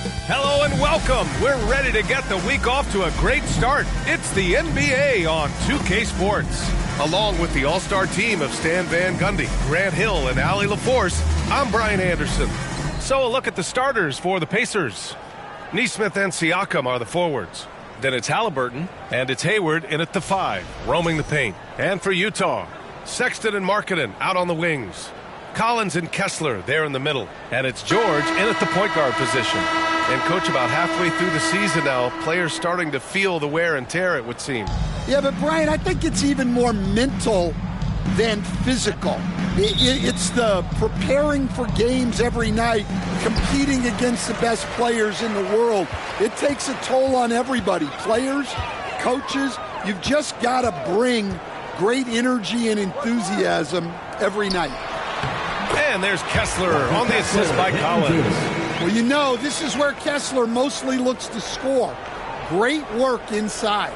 Hello and welcome. We're ready to get the week off to a great start. It's the NBA on 2K Sports. Along with the all-star team of Stan Van Gundy, Grant Hill, and Allie LaForce, I'm Brian Anderson. So a look at the starters for the Pacers. Nesmith and Siakam are the forwards. Then it's Halliburton, and it's Hayward in at the 5, roaming the paint. And for Utah, Sexton and Markkanen out on the wings. Collins and Kessler there in the middle. And it's George in at the point guard position. And, Coach, about halfway through the season now, players starting to feel the wear and tear, it would seem. Yeah, but, Brian, I think it's even more mental than physical. It's the preparing for games every night, competing against the best players in the world. It takes a toll on everybody, players, coaches. You've just got to bring great energy and enthusiasm every night. And there's Kessler on the assist by Collins. Well, you know, this is where Kessler mostly looks to score. Great work inside.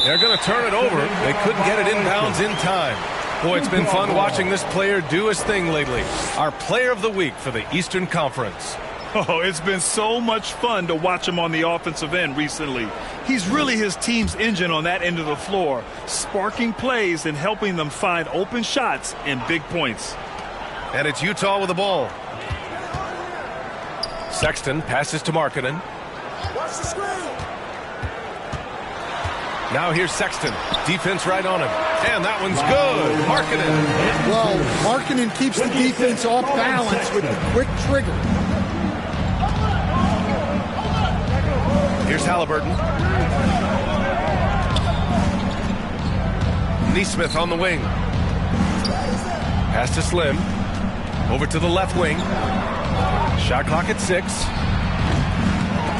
They're going to turn it over. They couldn't get it inbounds in time. Boy, it's been fun watching this player do his thing lately. Our player of the week for the Eastern Conference. Oh, it's been so much fun to watch him on the offensive end recently. He's really his team's engine on that end of the floor, sparking plays and helping them find open shots and big points. And it's Utah with the ball. Sexton passes to Markkanen. Watch the screen. Now here's Sexton. Defense right on him. And that one's good. Markkanen. Well, Markkanen keeps the defense off balance with the quick trigger. Here's Halliburton. Nesmith on the wing. Pass to Slim. Over to the left wing. Shot clock at 6.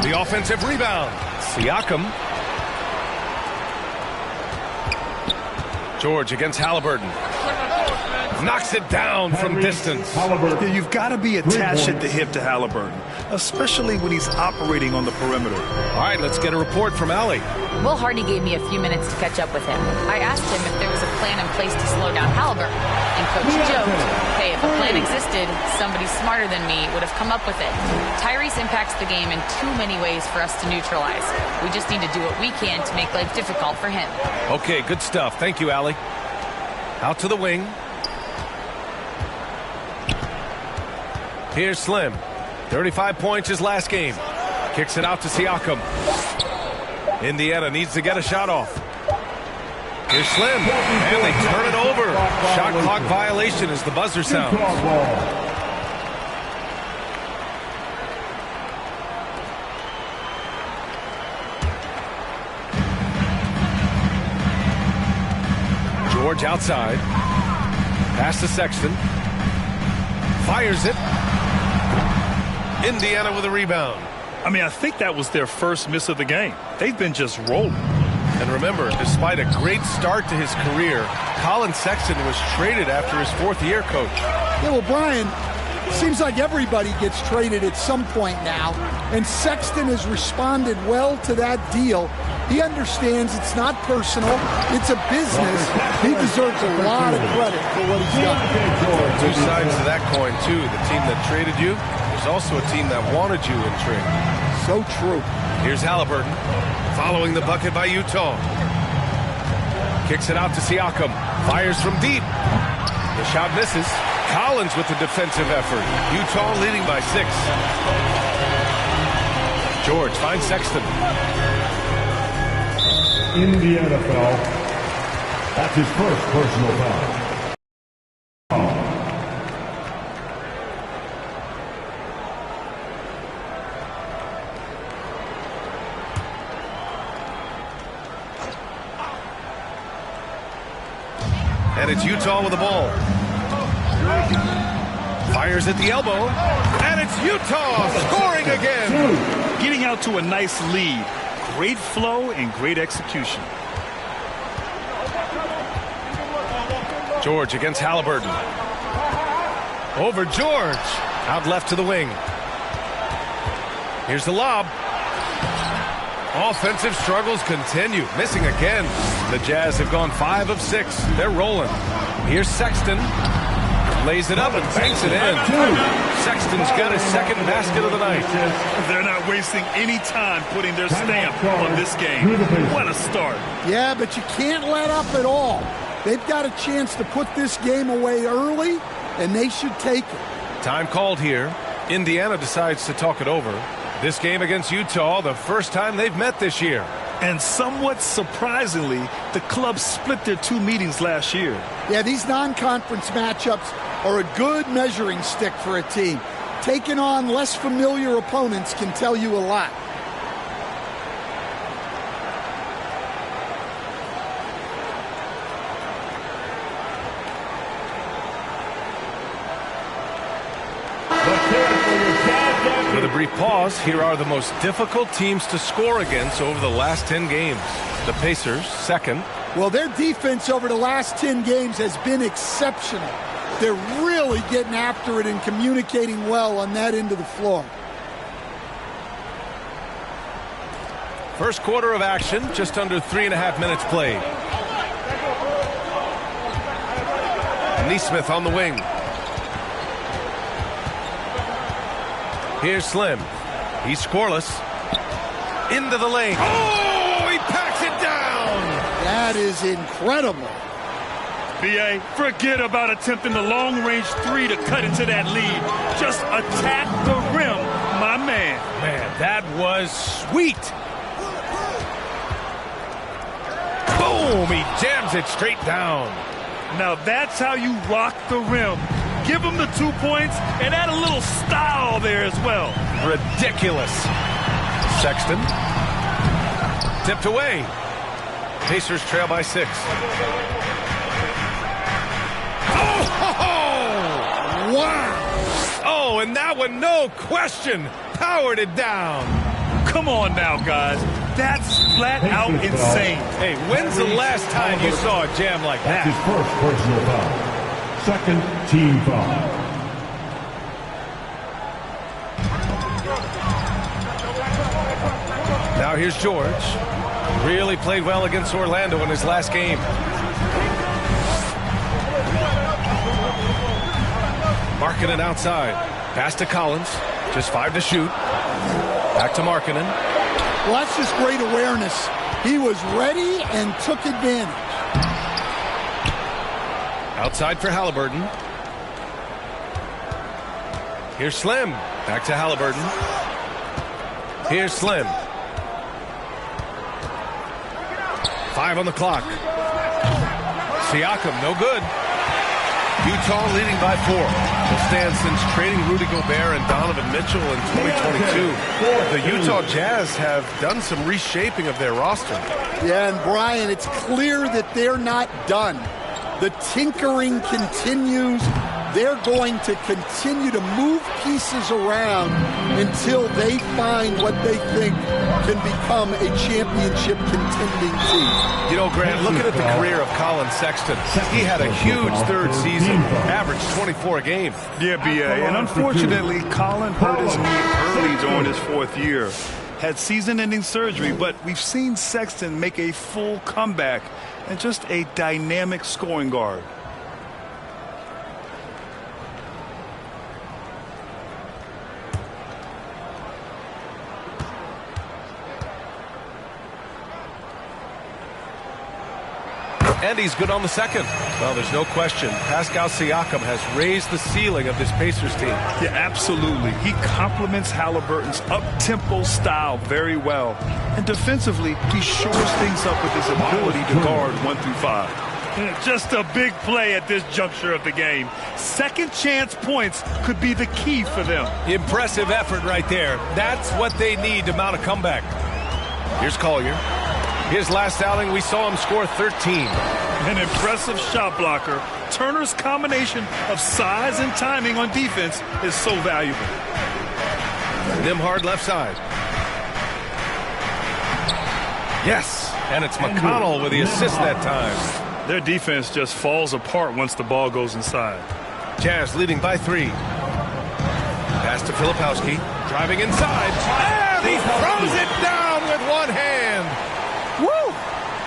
The offensive rebound. Siakam. George against Halliburton. Knocks it down from distance. Yeah, you've got to be attached at the hip to Halliburton, especially when he's operating on the perimeter. All right, let's get a report from Allie. Will Hardy gave me a few minutes to catch up with him. I asked him if there was a plan in place to slow down Halliburton, and Coach joked, hey, if a plan existed, somebody smarter than me would have come up with it. Tyrese impacts the game in too many ways for us to neutralize. We just need to do what we can to make life difficult for him. Okay, good stuff. Thank you, Allie. Out to the wing. Here's Slim. 35 points his last game. Kicks it out to Siakam. Indiana needs to get a shot off. Here's Slim. And they turn it over. Shot clock violation as the buzzer sounds. George outside. Pass to Sexton. Fires it. Indiana with a rebound. I mean, I think that was their first miss of the game. They've been just rolling. And remember, despite a great start to his career, Colin Sexton was traded after his 4th year, Coach. Yeah, well, Brian, it seems like everybody gets traded at some point now, and Sexton has responded well to that deal. He understands it's not personal, it's a business. He deserves a lot of credit for what he's done. Two sides to that coin, too. The team that traded you, there's also a team that wanted you in trade. So true. Here's Halliburton, following the bucket by Utah. Kicks it out to Siakam, fires from deep. The shot misses. Collins with the defensive effort. Utah leading by 6. George finds Sexton. In the NFL, that's his first personal foul. And it's Utah with the ball. Fires at the elbow. And it's Utah scoring again. Getting out to a nice lead. Great flow and great execution. George against Halliburton. Over George. Out left to the wing. Here's the lob. Offensive struggles continue. Missing again. The Jazz have gone 5 of 6. They're rolling. Here's Sexton. Lays it up and banks it in. Sexton's got his second basket of the night. They're not wasting any time putting their stamp on this game. What a start. Yeah, but you can't let up at all. They've got a chance to put this game away early, and they should take it. Time called here. Indiana decides to talk it over. This game against Utah, the first time they've met this year. And somewhat surprisingly, the club split their two meetings last year. Yeah, these non-conference matchups are a good measuring stick for a team. Taking on less familiar opponents can tell you a lot. With a brief pause, here are the most difficult teams to score against over the last 10 games. The Pacers, second. Well, their defense over the last 10 games has been exceptional. They're really getting after it and communicating well on that end of the floor. First quarter of action, just under 3.5 minutes played. Neesmith on the wing. Here's Slim. He's scoreless. Into the lane. Oh, he packs it down. That is incredible. B.A., forget about attempting the long-range three to cut into that lead. Just attack the rim, my man. Man, that was sweet. Boom, he jams it straight down. Now that's how you rock the rim. Give him the 2 points and add a little style there as well. Ridiculous. Sexton. Tipped away. Pacers trail by 6. Oh! Wow! Oh, and that one, no question, powered it down. Come on now, guys. That's flat out insane. Hey, when's the last time you saw a jam like that? That's his first personal foul. Second team foul. Now here's George. Really played well against Orlando in his last game. Markkanen outside. Pass to Collins. Just 5 to shoot. Back to Markkanen. Well, that's just great awareness. He was ready and took advantage. Outside for Halliburton. Here's Slim. Back to Halliburton. Here's Slim. 5 on the clock. Siakam, no good. Utah leading by 4. Will stand since trading Rudy Gobert and Donovan Mitchell in 2022. The Utah Jazz have done some reshaping of their roster. Yeah, and Brian, it's clear that they're not done. The tinkering continues. They're going to continue to move pieces around until they find what they think can become a championship contending team. You know, Grant, looking at the career of Colin Sexton, he had a huge third season, averaged 24 a game. Yeah, B.A., and unfortunately, Colin hurt his knee early during his 4th year. Had season-ending surgery, but we've seen Sexton make a full comeback and just a dynamic scoring guard. And he's good on the second. Well, there's no question. Pascal Siakam has raised the ceiling of this Pacers team. Yeah, absolutely. He complements Halliburton's up-tempo style very well. And defensively, he shores things up with his ability to guard 1 through 5. Just a big play at this juncture of the game. Second chance points could be the key for them. Impressive effort right there. That's what they need to mount a comeback. Here's Collier. His last outing, we saw him score 13. An impressive shot blocker. Turner's combination of size and timing on defense is so valuable. Nimhard left side. Yes, and it's McConnell with the assist that time. Their defense just falls apart once the ball goes inside. Jazz leading by 3. Pass to Filipowski. Driving inside. And he throws it down with one hand. Woo!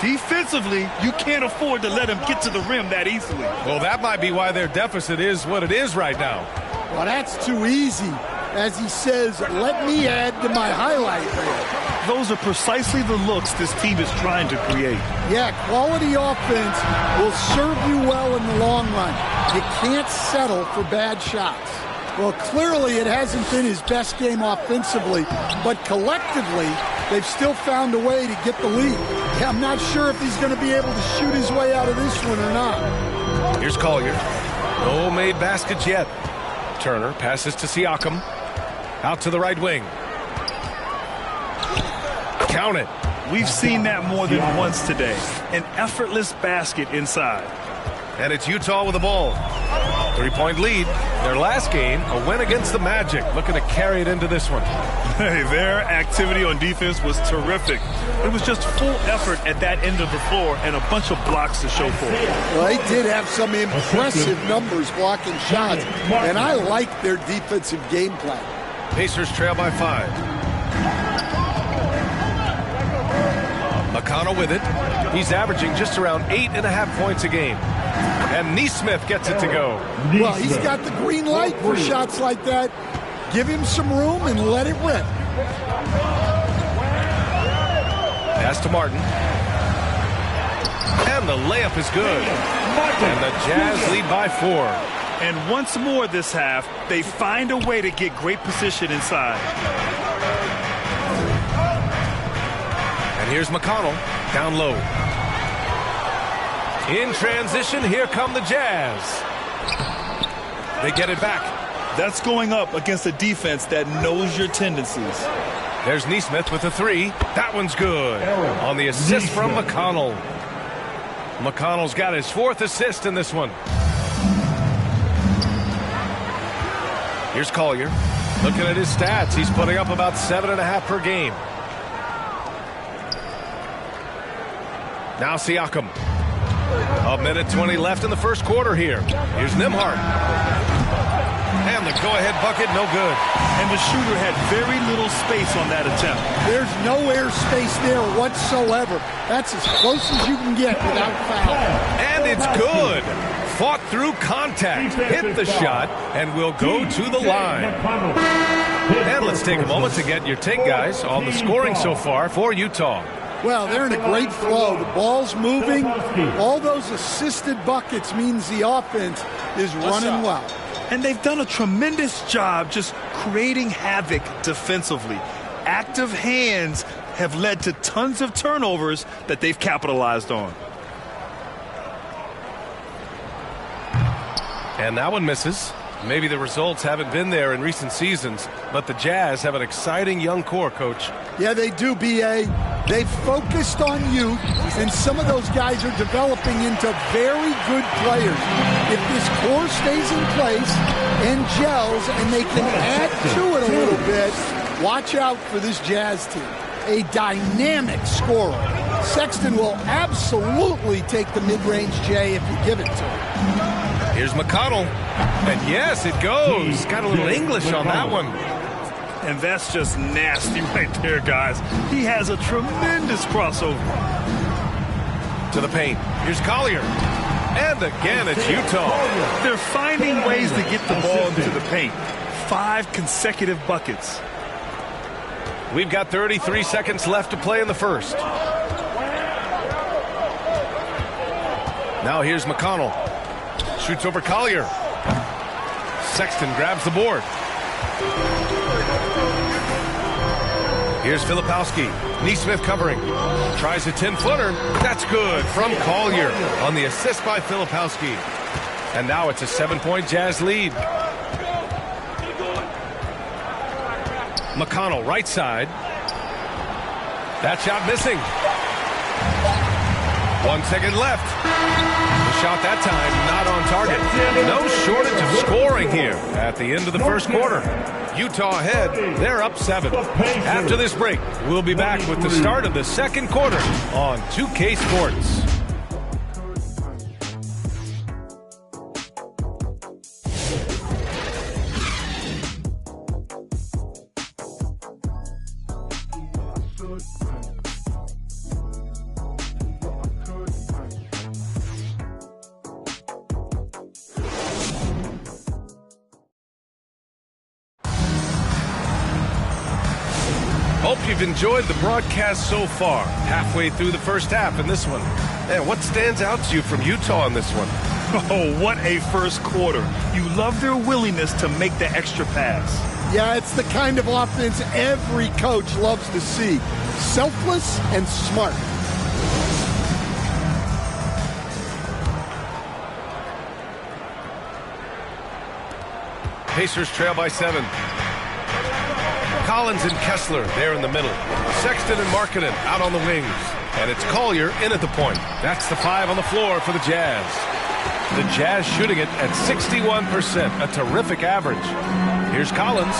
Defensively, you can't afford to let him get to the rim that easily. Well, that might be why their deficit is what it is right now. Well, that's too easy. As he says, let me add to my highlight reel. Those are precisely the looks this team is trying to create. Yeah, quality offense will serve you well in the long run. You can't settle for bad shots. Well, clearly it hasn't been his best game offensively, but collectively, they've still found a way to get the lead. Yeah, I'm not sure if he's going to be able to shoot his way out of this one or not. Here's Collier. No made baskets yet. Turner passes to Siakam. Out to the right wing. Count it. We've seen that more than once today. An effortless basket inside. And it's Utah with the ball. 3-point lead. Their last game, a win against the Magic. Looking to carry it into this one. Hey, their activity on defense was terrific. It was just full effort at that end of the floor and a bunch of blocks to show for it. Well, they did have some impressive numbers blocking shots, and I like their defensive game plan. Pacers trail by 5. McConnell with it. He's averaging just around 8.5 points a game. And Neesmith gets it to go. Well, he's got the green light for shots like that. Give him some room and let it rip. Pass to Martin. And the layup is good. And the Jazz lead by 4. And once more this half, they find a way to get great position inside. And here's McConnell down low. In transition, here come the Jazz. They get it back. That's going up against a defense that knows your tendencies. There's Neesmith with a 3. That one's good. On the assist from McConnell. McConnell's got his 4th assist in this one. Here's Collier. Looking at his stats, he's putting up about 7.5 per game. Now Siakam. A minute 20 left in the first quarter here. Here's Nembhard. And the go-ahead bucket, no good. And the shooter had very little space on that attempt. There's no air space there whatsoever. That's as close as you can get without foul. And it's good. Fought through contact, hit the shot, and will go to the line. And let's take a moment to get your take, guys, on the scoring so far for Utah. Well, they're in a great flow. The ball's moving. All those assisted buckets means the offense is running well. And they've done a tremendous job just creating havoc defensively. Active hands have led to tons of turnovers that they've capitalized on. And that one misses. Maybe the results haven't been there in recent seasons, but the Jazz have an exciting young core, Coach. Yeah, they do, B.A. They've focused on youth, and some of those guys are developing into very good players. If this core stays in place and gels and they can add to it a little bit, watch out for this Jazz team. A dynamic scorer. Sexton will absolutely take the mid-range J if you give it to him. Here's McConnell. And yes, it goes. Got a little English on that one. And that's just nasty right there, guys. He has a tremendous crossover. To the paint. Here's Collier. And again, it's Utah. They're finding ways to get the ball into the paint. 5 consecutive buckets. We've got 33 seconds left to play in the first. Now here's McConnell. Shoots over Collier. Sexton grabs the board. Here's Filipowski. Neesmith covering. Tries a 10-footer. That's good from Collier on the assist by Filipowski. And now it's a 7-point Jazz lead. McConnell, right side. That shot missing. 1 second left. The shot that time not on target. No shortage of scoring here at the end of the first quarter. Utah ahead. They're up 7. After this break, we'll be back with the start of the second quarter on 2K Sports. Hope you've enjoyed the broadcast so far. Halfway through the first half in this one. And what stands out to you from Utah in this one? Oh, what a first quarter. You love their willingness to make the extra pass. Yeah, it's the kind of offense every coach loves to see. Selfless and smart. Pacers trail by 7. Collins and Kessler there in the middle. Sexton and Markkanen out on the wings. And it's Collier in at the point. That's the 5 on the floor for the Jazz. The Jazz shooting it at 61%, a terrific average. Here's Collins.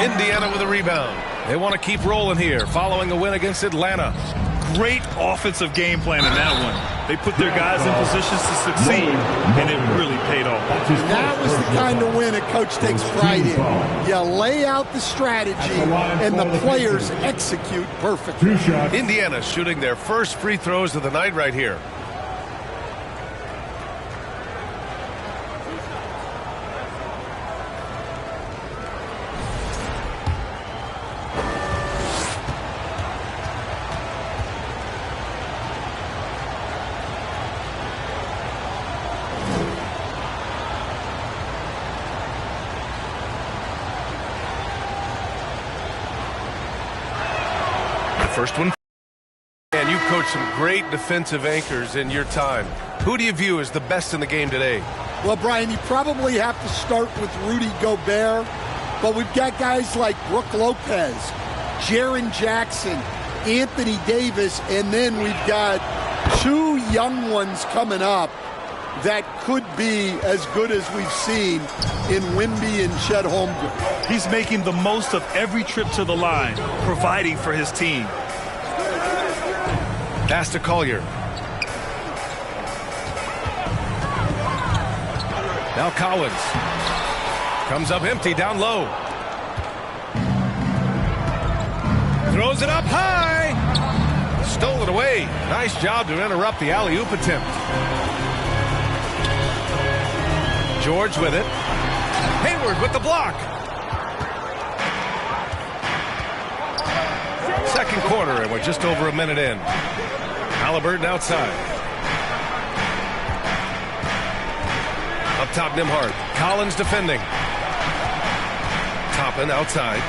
Indiana with a rebound. They want to keep rolling here following a win against Atlanta. Great offensive game plan in that one. They put their guys in positions to succeed, and it really paid off. That was the kind of win a coach takes pride in. You lay out the strategy, and the players execute perfectly. Indiana shooting their first free throws of the night right here. First one. And you coached some great defensive anchors in your time. Who do you view as the best in the game today? Well, Brian, you probably have to start with Rudy Gobert, but we've got guys like Brook Lopez, Jaren Jackson, Anthony Davis, and then we've got 2 young ones coming up that could be as good as we've seen in Wemby and Chet Holmgren. He's making the most of every trip to the line, providing for his team. Pass to Collier. Now Collins. Comes up empty down low. Throws it up high. Stole it away. Nice job to interrupt the alley-oop attempt. George with it. Hayward with the block. Second quarter, and we're just over a minute in. Halliburton outside. Up top, Nembhard. Collins defending. Toppin outside.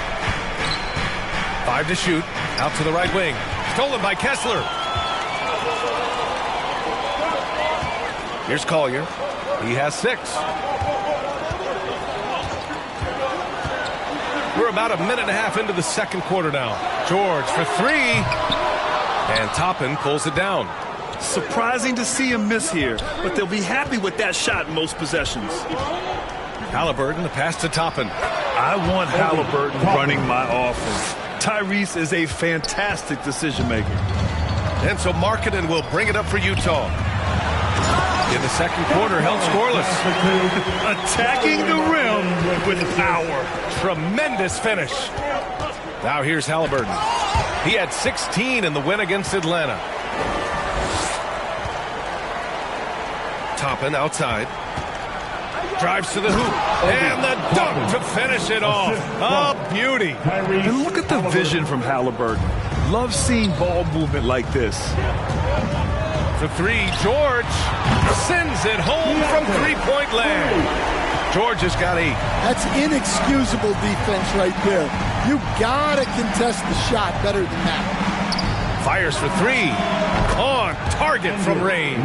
5 to shoot. Out to the right wing. Stolen by Kessler. Here's Collier. He has 6. We're about a minute and a half into the second quarter now. George for 3. And Toppin pulls it down. Surprising to see him miss here, but they'll be happy with that shot in most possessions. Halliburton, the pass to Toppin. I want Halliburton running my offense. Tyrese is a fantastic decision maker. And so Markkanen will bring it up for Utah. In the second quarter, held scoreless. Attacking the rim with power. Tremendous finish. Now here's Halliburton. He had 16 in the win against Atlanta. Toppin outside. Drives to the hoop. And the dunk to finish it off. A beauty. And look at the vision from Halliburton. Love seeing ball movement like this. For 3, George sends it home from three-point land. George has got 8. That's inexcusable defense right there. You gotta contest the shot better than that. Fires for 3. On target from range.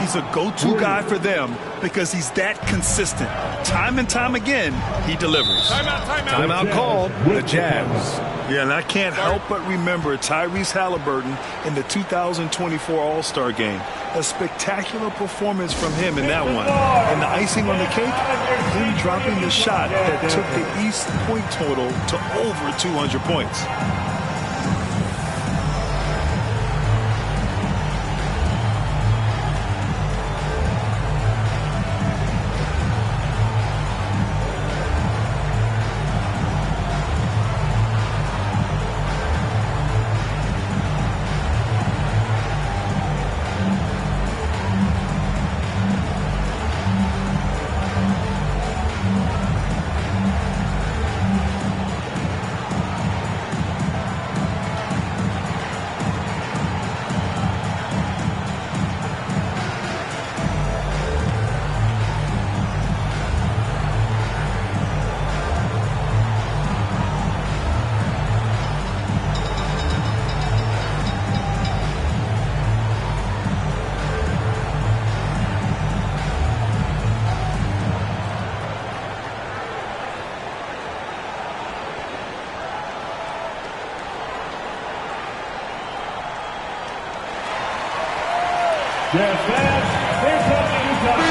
He's a go-to guy for them because he's that consistent. Time and time again, he delivers. Timeout called. The Jazz. Yeah, and I can't help but remember Tyrese Halliburton in the 2024 All-Star Game. A spectacular performance from him in that one. And the icing on the cake, him dropping the shot that took the East point total to over 200 points.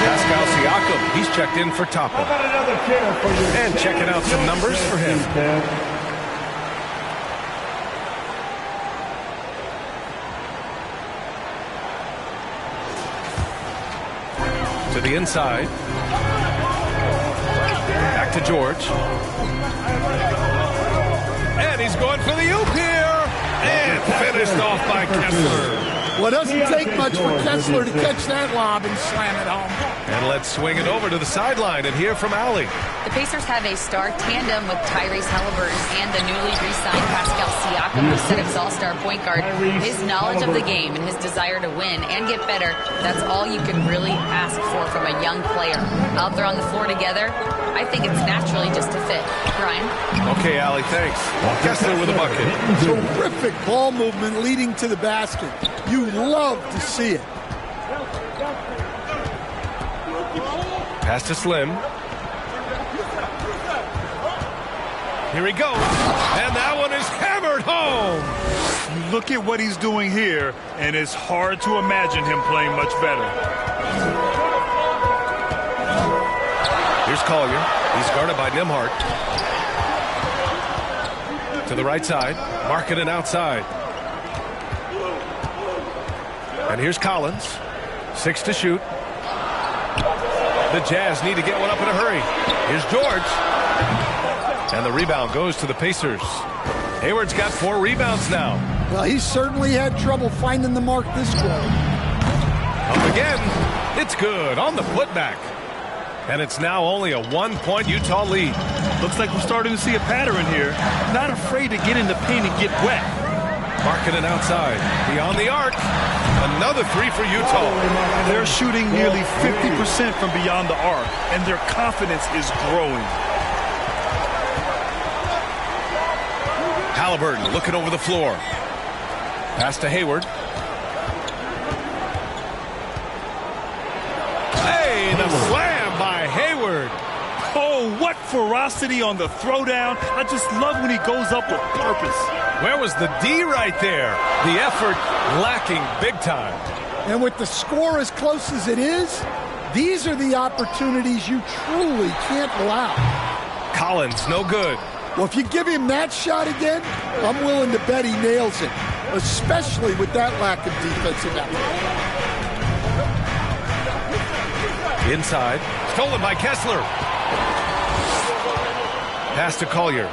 Pascal Siakam, he's checked in for Toppin. And checking out some numbers for him. To the inside. Back to George. And he's going for the oop here. And finished off by Kessler. Well, it doesn't take much for Kessler to catch that lob and slam it home. And let's swing it over to the sideline and hear from Allie. The Pacers have a star tandem with Tyrese Halliburton and the newly re-signed Pascal Siakam, who set his all-star point guard. His knowledge of the game and his desire to win and get better, that's all you can really ask for from a young player. Out there on the floor together, I think it's naturally just a fit. Brian? Okay, Allie, thanks. Kessler with a bucket. Terrific ball movement leading to the basket. You love to see it. Pass to Slim. Here he goes. And that one is hammered home. You look at what he's doing here, and it's hard to imagine him playing much better. Here's Collier. He's guarded by Nimhart. To the right side. Markkanen outside. And here's Collins. 6 to shoot. The Jazz need to get one up in a hurry. Here's George. And the rebound goes to the Pacers. Hayward's got 4 rebounds now. Well, he certainly had trouble finding the mark this quarter. Up again. It's good on the putback. And it's now only a 1-point Utah lead. Looks like we're starting to see a pattern here. Not afraid to get in the paint and get wet. Markkanen outside. Beyond the arc. Another 3 for Utah. They're shooting nearly 50% from beyond the arc, and their confidence is growing. Halliburton looking over the floor. Pass to Hayward. Hey, the slam by Hayward. Oh, what ferocity on the throwdown. I just love when he goes up with purpose. Where was the D right there? The effort lacking big time. And with the score as close as it is, these are the opportunities you truly can't allow. Collins, no good. Well, if you give him that shot again, I'm willing to bet he nails it, especially with that lack of defensive effort. Inside, stolen by Kessler. Pass to Collier.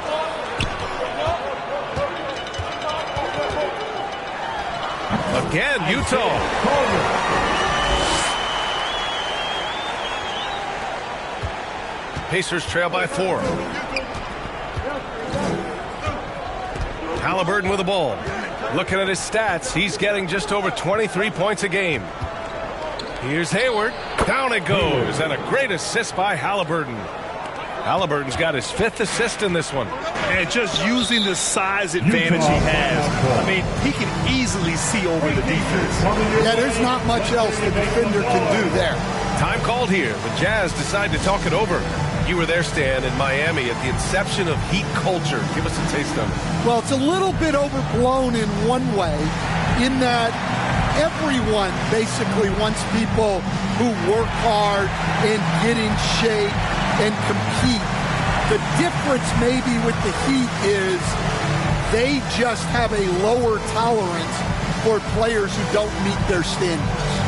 Again, Utah. Pacers trail by 4. Halliburton with the ball. Looking at his stats, he's getting just over 23 points a game. Here's Hayward. Down it goes, and a great assist by Halliburton. Halliburton's got his 5th assist in this one. And just using the size advantage he has. I mean, he can easily see over the defense. Yeah, there's not much else the defender can do there. Time called here. The Jazz decide to talk it over. You were there, Stan, in Miami at the inception of Heat culture. Give us a taste of it. Well, it's a little bit overblown in one way, in that everyone basically wants people who work hard and get in shape and compete. The difference maybe with the Heat is they just have a lower tolerance for players who don't meet their standards.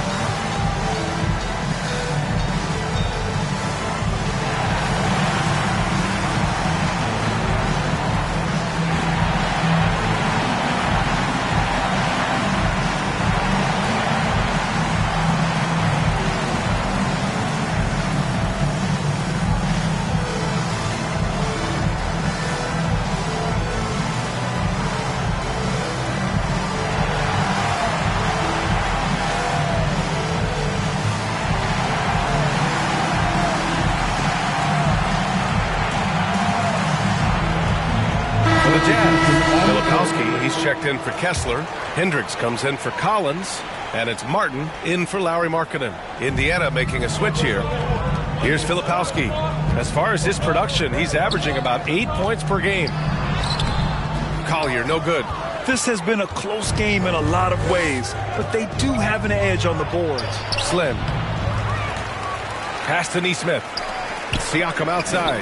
Checked in for Kessler. Hendricks comes in for Collins. And it's Martin in for Lauri Markkanen. Indiana making a switch here. Here's Filipowski. As far as his production, he's averaging about 8 points per game. Collier, no good. This has been a close game in a lot of ways, but they do have an edge on the boards. Slim. Pass to Neesmith. Siakam outside.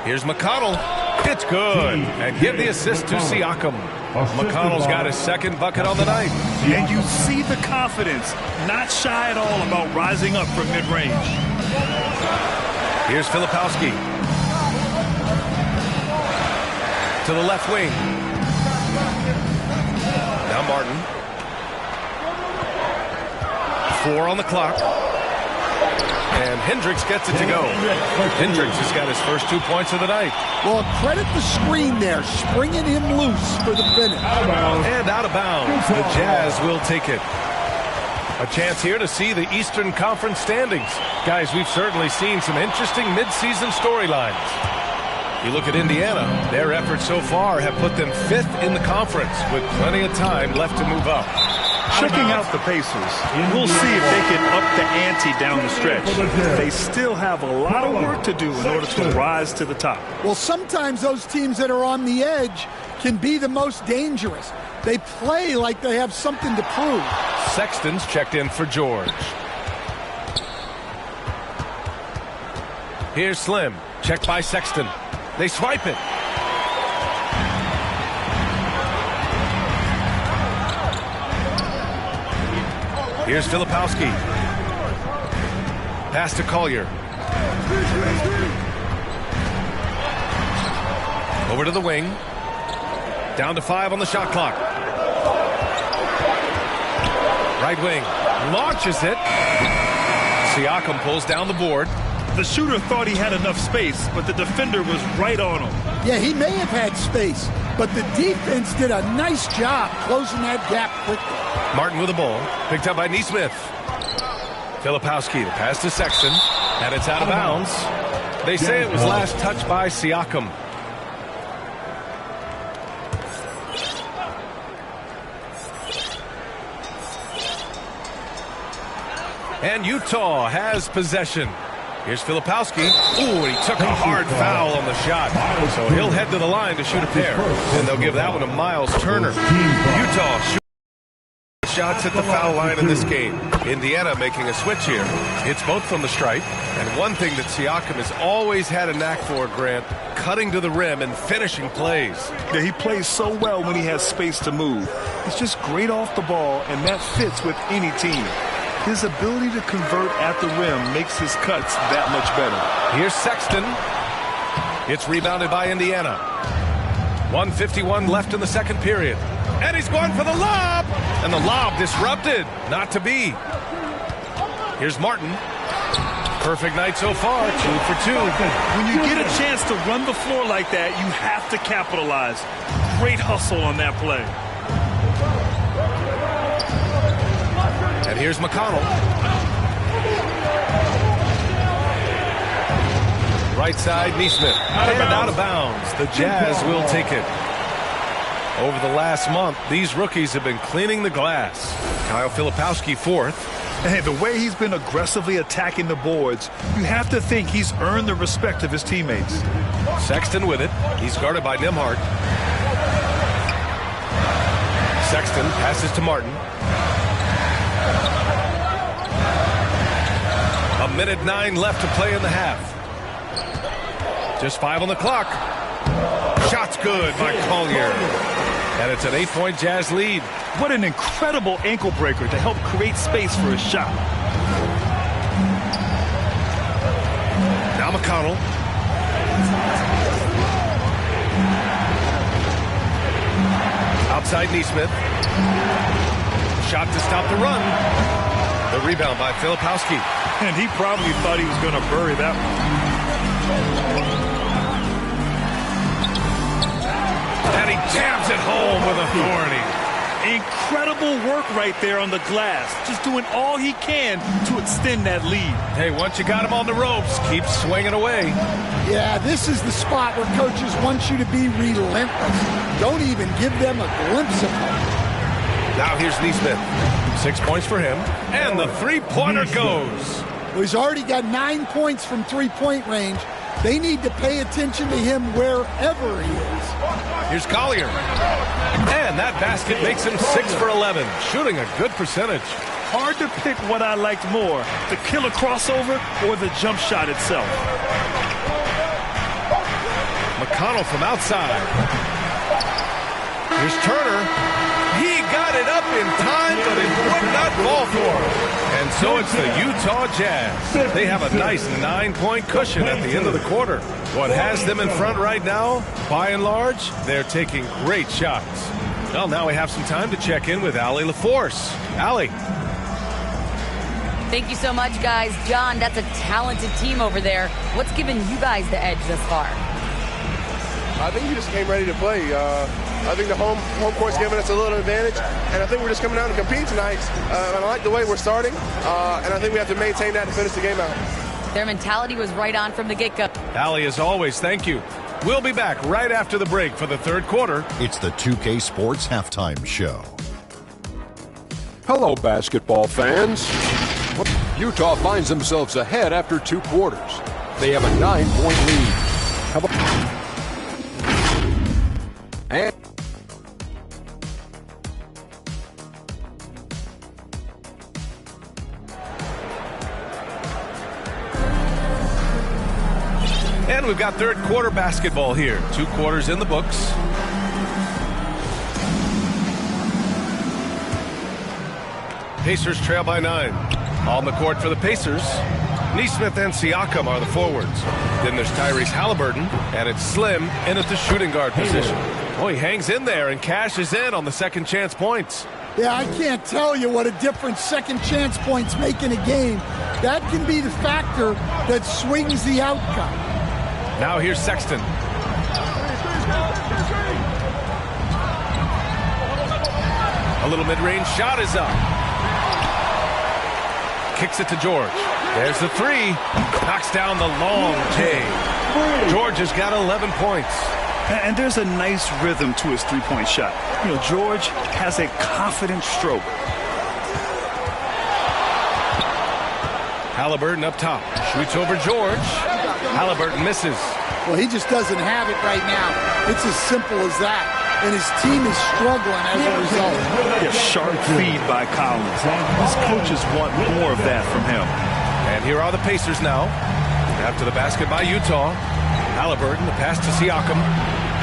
Here's McConnell. It's good. And give the assist to Siakam. McConnell's got his second bucket on the night. And you see the confidence, not shy at all about rising up from mid-range. Here's Filipowski. To the left wing. Now Martin. 4 on the clock. And Hendricks gets it to go. Hendricks has got his first 2 points of the night. Well, credit the screen there, springing him loose for the finish. And out of bounds. The Jazz will take it. A chance here to see the Eastern Conference standings. Guys, we've certainly seen some interesting midseason storylines. You look at Indiana, their efforts so far have put them 5th in the conference with plenty of time left to move up. Checking out the Pacers, we'll see if they can up the ante down the stretch. They still have a lot of work to do in order to rise to the top. Well, sometimes those teams that are on the edge can be the most dangerous. They play like they have something to prove. Sexton's checked in for George. Here's Slim, checked by Sexton. They swipe it. Here's Filipowski. Pass to Collier. Over to the wing. Down to 5 on the shot clock. Right wing. Launches it. Siakam pulls down the board. The shooter thought he had enough space, but the defender was right on him. Yeah, he may have had space, but the defense did a nice job closing that gap quickly. Martin with the ball. Picked up by Neesmith. Filipowski, the pass to Sexton. And it's out of bounds. They say it was last touched by Siakam. And Utah has possession. Here's Filipowski. Ooh, he took a hard foul on the shot. So he'll head to the line to shoot a pair. And they'll give that one to Miles Turner. Utah shooting shots at the foul line in this game. Indiana making a switch here. It's both from the stripe. And one thing that Siakam has always had a knack for, Grant, cutting to the rim and finishing plays. Yeah, he plays so well when he has space to move. He's just great off the ball, and that fits with any team. His ability to convert at the rim makes his cuts that much better. Here's Sexton. It's rebounded by Indiana. 1:51 left in the second period. And he's going for the lob. And the lob disrupted. Not to be. Here's Martin. Perfect night so far. 2 for 2. When you get a chance to run the floor like that, you have to capitalize. Great hustle on that play. And here's McConnell. Right side, Neesmith. And out of bounds. The Jazz will take it. Over the last month, these rookies have been cleaning the glass. Kyle Filipowski, 4th. Hey, the way he's been aggressively attacking the boards, you have to think he's earned the respect of his teammates. Sexton with it. He's guarded by Nembhard. Sexton passes to Martin. 1:09 left to play in the half. Just 5 on the clock. Shot's good by Collier. And it's an 8-point Jazz lead. What an incredible ankle breaker to help create space for his shot. Now McConnell. Outside Neesmith. Shot to stop the run. The rebound by Filipowski. And he probably thought he was going to bury that one. And he jams it home with authority. Incredible work right there on the glass. Just doing all he can to extend that lead. Hey, once you got him on the ropes, keep swinging away. Yeah, this is the spot where coaches want you to be relentless. Don't even give them a glimpse of hope. Now here's Neesmith. 6 points for him. And the three-pointer goes. Well, he's already got 9 points from three-point range. They need to pay attention to him wherever he is. Here's Collier. And that basket makes him 6 for 11, shooting a good percentage. Hard to pick what I liked more, the killer crossover or the jump shot itself. McConnell from outside. Here's Turner. He got it up in time, but it would not fall for him. And so it's the Utah Jazz. They have a nice 9-point cushion at the end of the quarter. What has them in front right now, by and large, they're taking great shots. Well, now we have some time to check in with Allie LaForce. Allie. Thank you so much, guys. John, that's a talented team over there. What's given you guys the edge thus far? I think we just came ready to play. I think the home court's giving us a little advantage, and I think we're just coming out and compete tonight. And I like the way we're starting, and I think we have to maintain that to finish the game out. Their mentality was right on from the get-go. Allie, as always, thank you. We'll be back right after the break for the third quarter. It's the 2K Sports Halftime Show. Hello, basketball fans. Utah finds themselves ahead after 2 quarters. They have a 9-point lead. How about... And we've got third quarter basketball here. 2 quarters in the books. Pacers trail by 9. On the court for the Pacers. Nesmith and Siakam are the forwards. Then there's Tyrese Halliburton, and it's Slim in at the shooting guard position. Oh, he hangs in there and cashes in on the second chance points. Yeah, I can't tell you what a difference second chance points make in a game. That can be the factor that swings the outcome. Now here's Sexton. A little mid-range shot is up. Kicks it to George. There's the 3. Knocks down the long J. George has got 11 points. And there's a nice rhythm to his three-point shot. You know, George has a confident stroke. Halliburton up top. Shoots over George. Halliburton misses. Well, he just doesn't have it right now. It's as simple as that. And his team is struggling as a result. A sharp feed by Collins. His coaches want more of that from him. And here are the Pacers now. After the basket by Utah. Halliburton, the pass to Siakam.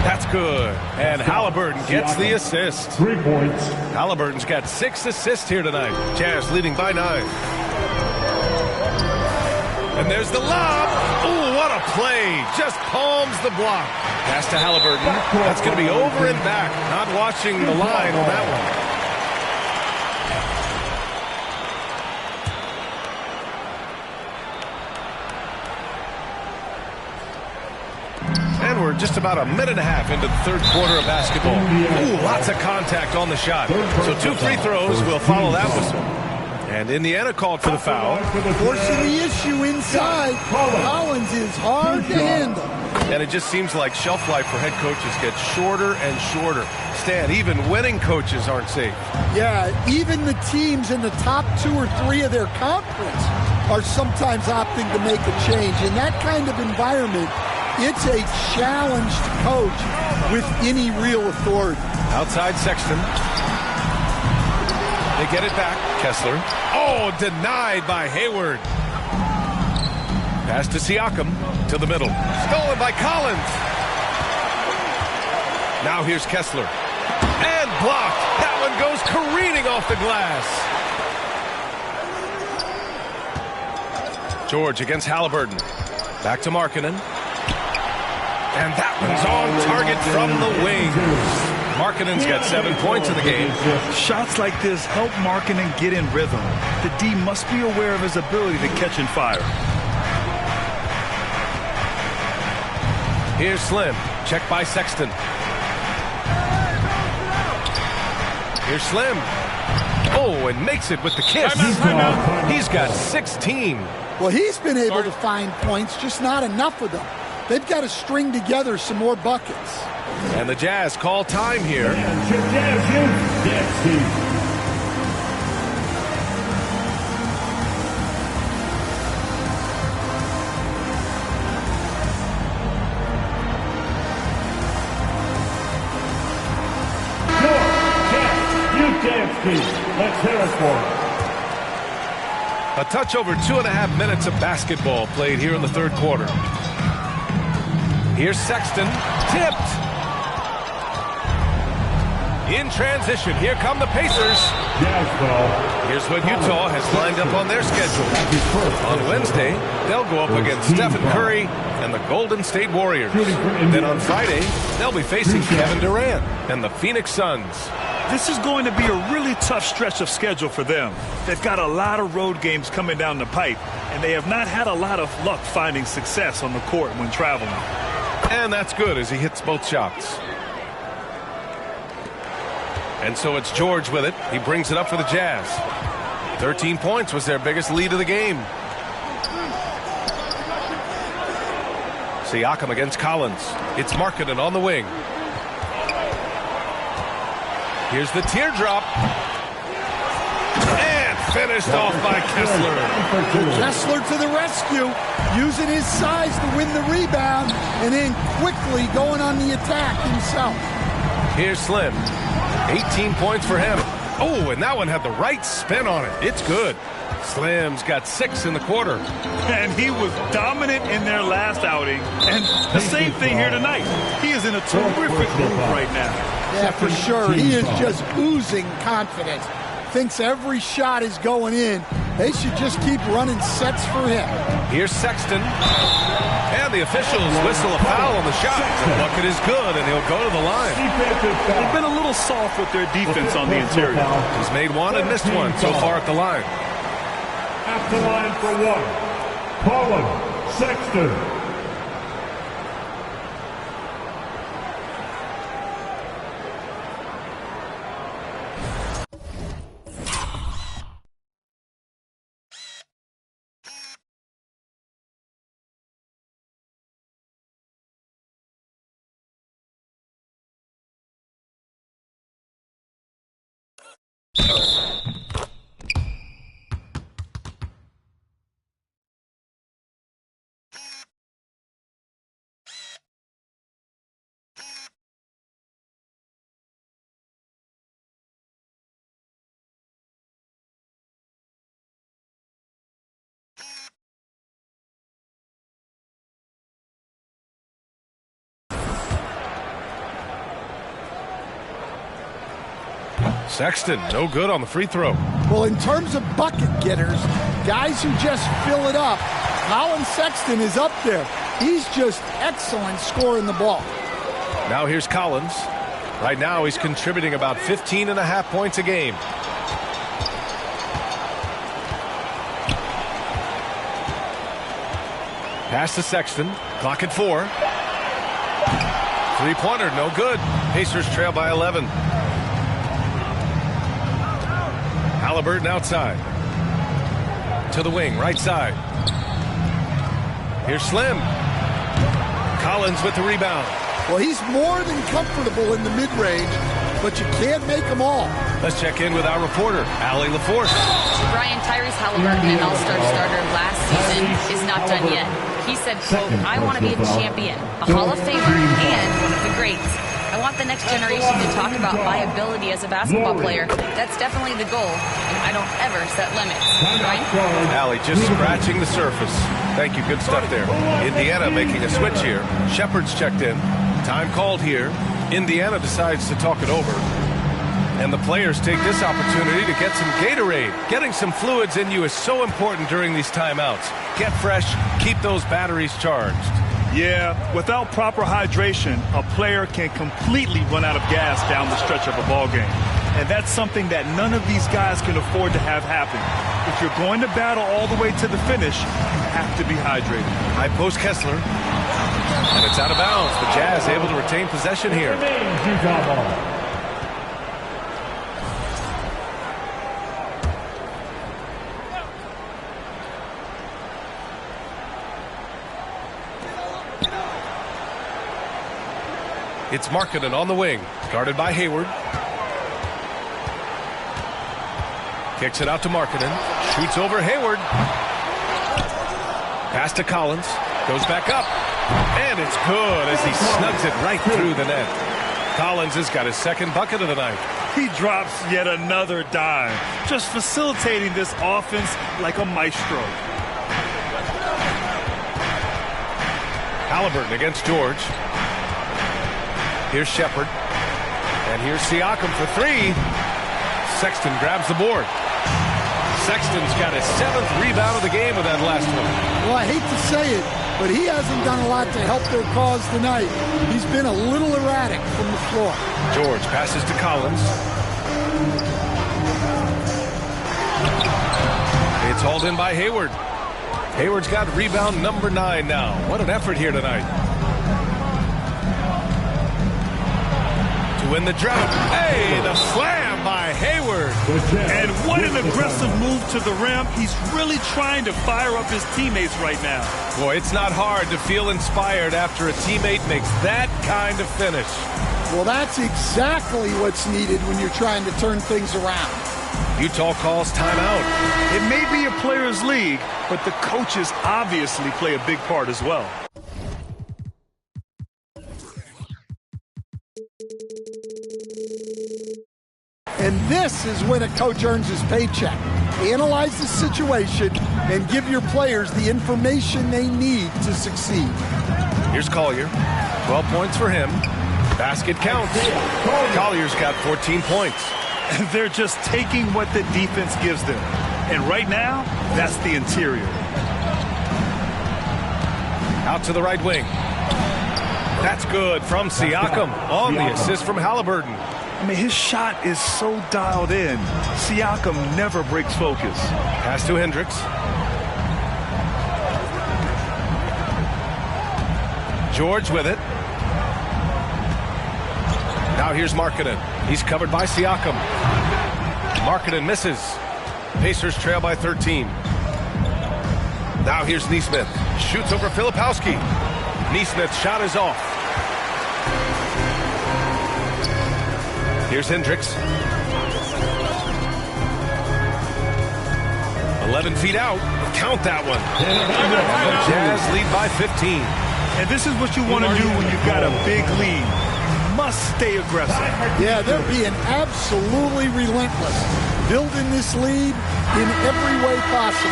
That's good. And Halliburton gets the assist. 3 points. Halliburton's got 6 assists here tonight. Jazz leading by 9. And there's the lob. Ooh, what a play. Just palms the block. Pass to Halliburton. That's going to be over and back. Not watching the line on that one. And we're just about a minute and a half into the third quarter of basketball. Ooh, lots of contact on the shot. So 2 free throws will follow that whistle. And Indiana called for the foul. Forcing the issue inside. Collins is hard to handle. And it just seems like shelf life for head coaches gets shorter and shorter. Stan, even winning coaches aren't safe. Yeah, even the teams in the top 2 or 3 of their conference are sometimes opting to make a change. In that kind of environment, it's a challenge to coach with any real authority. Outside Sexton. They get it back. Kessler. Oh, denied by Hayward. Pass to Siakam. To the middle. Stolen by Collins. Now here's Kessler. And blocked. That one goes careening off the glass. George against Halliburton. Back to Markkanen. And that one's on target from the wing. Markkanen's got 7 points in the game. Shots like this help Markkanen get in rhythm. The D must be aware of his ability to catch and fire. Here's Slim. Check by Sexton. Here's Slim. Oh, and makes it with the kiss. He's got 16. Well, he's been able to find points, just not enough of them. They've got to string together some more buckets. And the Jazz call time here. Let's hear it for him. A touch over 2.5 minutes of basketball played here in the third quarter. Here's Sexton, tipped. In transition, here come the Pacers. Here's what Utah has lined up on their schedule. On Wednesday, they'll go up against Stephen Curry and the Golden State Warriors. Then on Friday, they'll be facing Kevin Durant and the Phoenix Suns. This is going to be a really tough stretch of schedule for them. They've got a lot of road games coming down the pipe, and they have not had a lot of luck finding success on the court when traveling. And that's good as he hits both shots. And so it's George with it. He brings it up for the Jazz. 13 points was their biggest lead of the game. Siakam against Collins. It's Markkanen on the wing. Here's the teardrop. And finished off by Kessler. Kessler to the rescue, using his size to win the rebound, and then quickly going on the attack himself. Here's Slim. 18 points for him. Oh, and that one had the right spin on it. It's good. Slim's got 6 in the quarter. And he was dominant in their last outing. And the same thing here tonight. He is in a terrific move right now. Yeah, for sure. He is just oozing confidence. Thinks every shot is going in. They should just keep running sets for him. Here's Sexton. And the officials whistle a foul on the shot. The bucket is good, and he'll go to the line. They've been a little soft with their defense on the interior. He's made one and missed one so far at the line. At the line for one, Colin Sexton. Sexton, no good on the free throw. Well, in terms of bucket getters, guys who just fill it up, Colin Sexton is up there. He's just excellent scoring the ball. Now here's Collins. Right now he's contributing about 15.5 points a game. Pass to Sexton. Clock at 4. Three-pointer, no good. Pacers trail by 11. Halliburton outside. To the wing, right side. Here's Slim. Collins with the rebound. Well, he's more than comfortable in the mid-range, but you can't make them all. Let's check in with our reporter, Allie LaForce. Brian, Tyrese Halliburton, an all-star starter last season, is not done yet. He said, quote, I want to be a champion, a Hall of Famer, and one of the greats. I want the next generation to talk about my ability as a basketball player. That's definitely the goal, and I don't ever set limits. Right? Allie, just scratching the surface. Thank you, good stuff there. Indiana making a switch here. Shepard's checked in. Time called here. Indiana decides to talk it over. And the players take this opportunity to get some Gatorade. Getting some fluids in you is so important during these timeouts. Get fresh, keep those batteries charged. Yeah, without proper hydration, a player can completely run out of gas down the stretch of a ball game. And that's something that none of these guys can afford to have happen. If you're going to battle all the way to the finish, you have to be hydrated. High post Kessler. And it's out of bounds. The Jazz able to retain possession here. It's Markkanen on the wing, guarded by Hayward. Kicks it out to Markkanen, shoots over Hayward. Pass to Collins, goes back up, and it's good as he snugs it right through the net. Collins has got his second bucket of the night. He drops yet another dime, just facilitating this offense like a maestro. Halliburton against George. Here's Shepard. And here's Siakam for three. Sexton grabs the board. Sexton's got his 7th rebound of the game with that last one. Well, I hate to say it, but he hasn't done a lot to help their cause tonight. He's been a little erratic from the floor. George passes to Collins. It's hauled in by Hayward. Hayward's got rebound number 9 now. What an effort here tonight. To win the drought. Hey, the slam by Hayward. And what an aggressive move to the rim. He's really trying to fire up his teammates right now. Boy, it's not hard to feel inspired after a teammate makes that kind of finish. Well, that's exactly what's needed when you're trying to turn things around. Utah calls timeout. It may be a players' league, but the coaches obviously play a big part as well. And this is when a coach earns his paycheck. Analyze the situation and give your players the information they need to succeed. Here's Collier. 12 points for him. Basket counts. Collier's got 14 points. They're just taking what the defense gives them. And right now, that's the interior. Out to the right wing. That's good from Siakam on the assist from Halliburton. I mean, his shot is so dialed in. Siakam never breaks focus. Pass to Hendricks. George with it. Now here's Markkanen. He's covered by Siakam. Markkanen misses. Pacers trail by 13. Now here's Nesmith. Shoots over Filipowski. Nesmith's shot is off. Here's Hendricks. 11 feet out. Count that one. Jazz lead by 15. And this is what you want to do when you've got a big lead. Must stay aggressive. Yeah, they're being absolutely relentless. Building this lead in every way possible.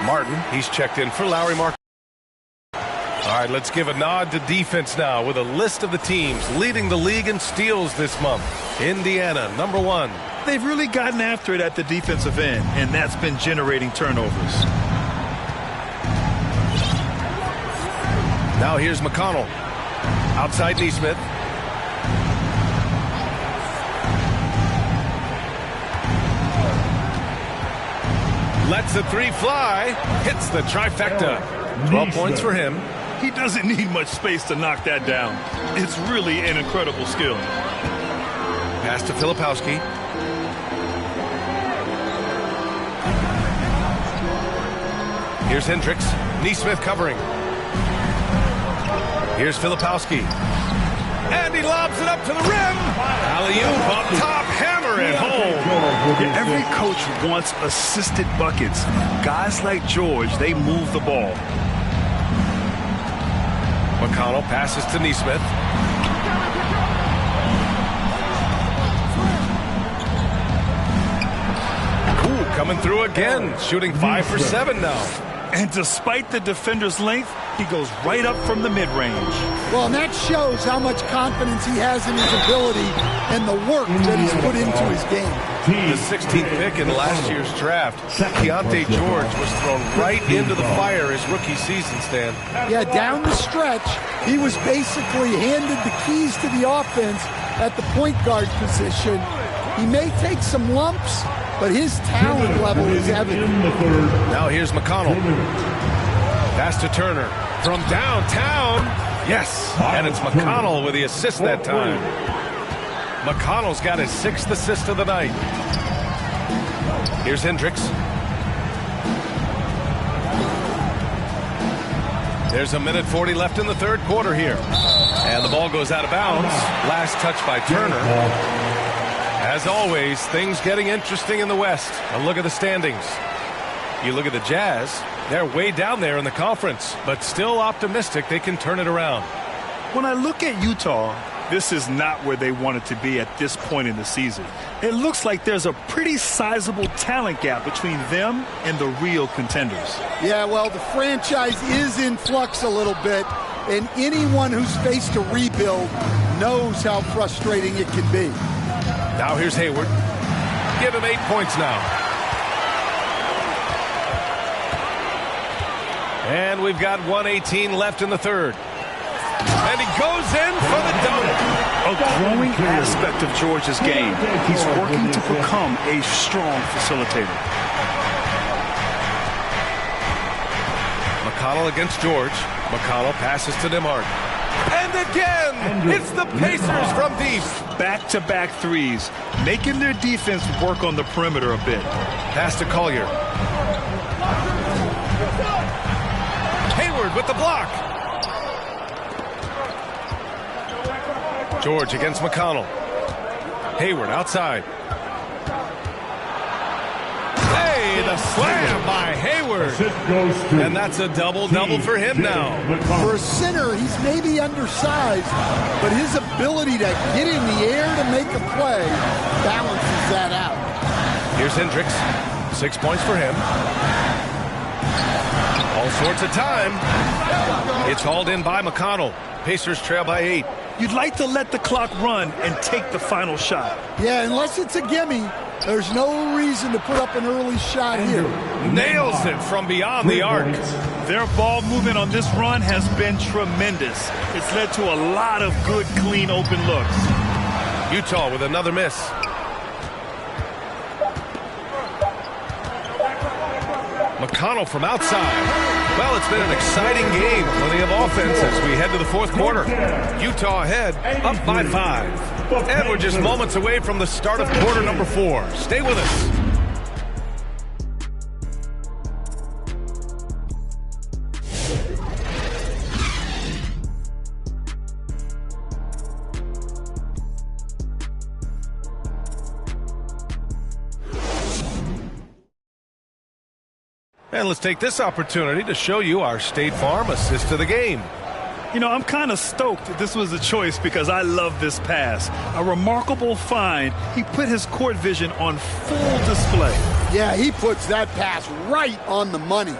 Martin, he's checked in for Lowry Mark. All right, let's give a nod to defense now with a list of the teams leading the league in steals this month. Indiana, number 1. They've really gotten after it at the defensive end, and that's been generating turnovers. Now here's McConnell. Outside Nesmith. Lets the three fly. Hits the trifecta. 12 points for him. He doesn't need much space to knock that down. It's really an incredible skill. Pass to Filipowski. Here's Hendricks. Nesmith covering. Here's Filipowski. And he lobs it up to the rim. Alley-oop up top. Hammer it home. Every coach wants assisted buckets. Guys like George, they move the ball. McConnell passes to Nesmith. Ooh, coming through again. Shooting 5 for 7 now. And despite the defender's length, he goes right up from the mid-range. Well, and that shows how much confidence he has in his ability and the work that he's put into his game. The 16th pick in last year's draft, Keontae George was thrown right into the fire his rookie season, Stan. Yeah, down the stretch, he was basically handed the keys to the offense at the point guard position. He may take some lumps, but his talent level is evident. Now here's McConnell. Pass to Turner. From downtown. Yes. And it's McConnell with the assist that time. McConnell's got his 6th assist of the night. Here's Hendricks. There's a minute 40 left in the third quarter here. And the ball goes out of bounds. Last touch by Turner. As always, things getting interesting in the West. A look at the standings. You look at the Jazz, they're way down there in the conference, but still optimistic they can turn it around. When I look at Utah, This is not where they wanted to be at this point in the season. It looks like there's a pretty sizable talent gap between them and the real contenders. Yeah, well, the franchise is in flux a little bit, and anyone who's faced a rebuild knows how frustrating it can be. Now here's Hayward. Give him 8 points now. And we've got 1:18 left in the third. And he goes in for the dunk. A growing aspect of George's game. He's working to become a strong facilitator. McConnell against George. McConnell passes to Nembhard. And again, it's the Pacers from deep. Back-to-back threes, making their defense work on the perimeter a bit. Pass to Collier. Hayward with the block. George against McConnell. Hayward outside. Hey, the slam by Hayward. And that's a double-double for him now. For a center, he's maybe undersized, but his ability to get in the air to make a play balances that out. Here's Hendricks. 6 points for him. All sorts of time. It's hauled in by McConnell. Pacers trail by 8. You'd like to let the clock run and take the final shot. Yeah, unless it's a gimme, there's no reason to put up an early shot here. Nails it from beyond the arc. Their ball movement on this run has been tremendous. It's led to a lot of good, clean, open looks. Utah with another miss. McConnell from outside. Well, it's been an exciting game. Plenty of offense as we head to the fourth quarter. Utah ahead, up by 5. And we're just moments away from the start of quarter number 4. Stay with us. And let's take this opportunity to show you our State Farm assist to the game. You know, I'm kind of stoked that this was a choice because I love this pass. A remarkable find. He put his court vision on full display. Yeah, he puts that pass right on the money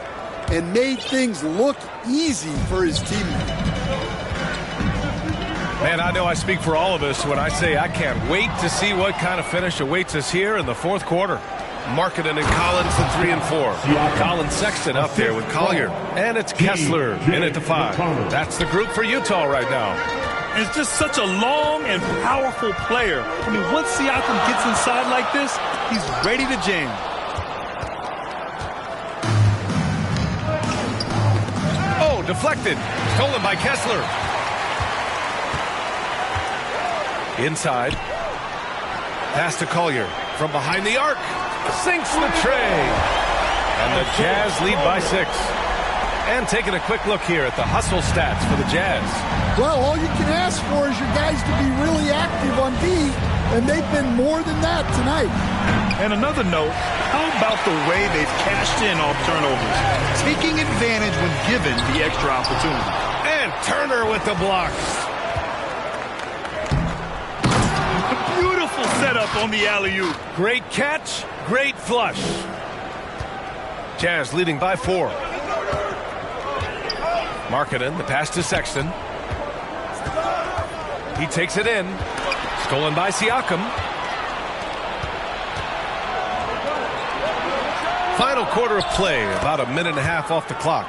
and made things look easy for his teammate. Man, I know I speak for all of us when I say I can't wait to see what kind of finish awaits us here in the fourth quarter. Marketing and Collins at 3 and 4. Colin Sexton out there with Collier. And it's Kessler in at the 5. That's the group for Utah right now. It's just such a long and powerful player. I mean, once Siakam gets inside like this, he's ready to jam. Oh, deflected. Stolen by Kessler. Inside. Pass to Collier from behind the arc. Sinks the tray. And the Jazz lead by 6. And taking a quick look here at the hustle stats for the Jazz. Well, all you can ask for is your guys to be really active on D, and they've been more than that tonight. And another note, how about the way they've cashed in off turnovers? Taking advantage when given the extra opportunity. And Turner with the block. Beautiful setup on the alley-oop. Great catch, great flush. Jazz leading by 4. Markkanen, the pass to Sexton. He takes it in. Stolen by Siakam. Final quarter of play, about a minute and a half off the clock.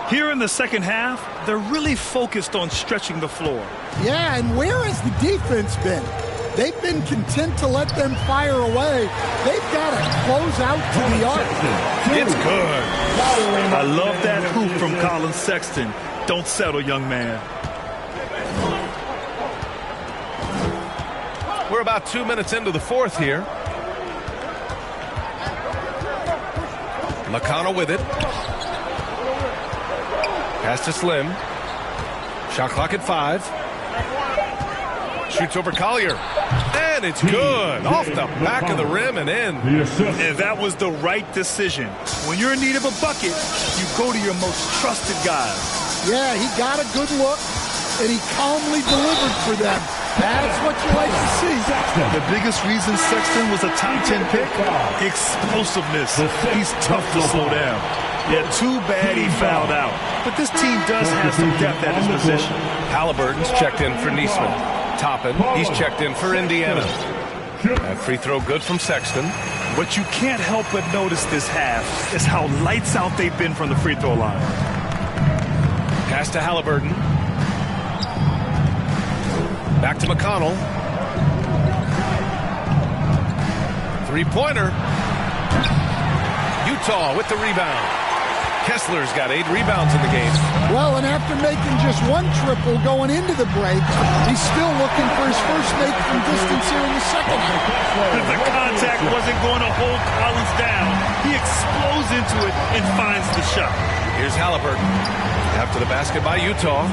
Here in the second half, they're really focused on stretching the floor. Yeah, and where has the defense been? They've been content to let them fire away. They've got to close out to the arc. It's good. I love that hoop from Colin Sexton. Don't settle, young man. We're about 2 minutes into the fourth here. McConnell with it. Pass to Slim. Shot clock at 5. Shoots over Collier. And it's good. Off the back of the rim and in. And that was the right decision. When you're in need of a bucket, you go to your most trusted guys. Yeah, he got a good look, and he calmly delivered for them. That's what you like to see. The biggest reason Sexton was a top 10 pick? Explosiveness. He's tough to slow down. Yeah, too bad he fouled out. But this team does have some depth at his position. Halliburton's checked in for Neesmith. Toppin, he's checked in for Indiana. That free throw good from Sexton. What you can't help but notice this half is how lights out they've been from the free throw line. Pass to Halliburton. Back to McConnell. Three-pointer. Utah with the rebound. Kessler's got 8 rebounds in the game. Well, and after making just 1 triple going into the break, he's still looking for his first make from distance here in the second half. The contact wasn't going to hold Collins down. He explodes into it and finds the shot. Here's Halliburton. After the basket by Utah.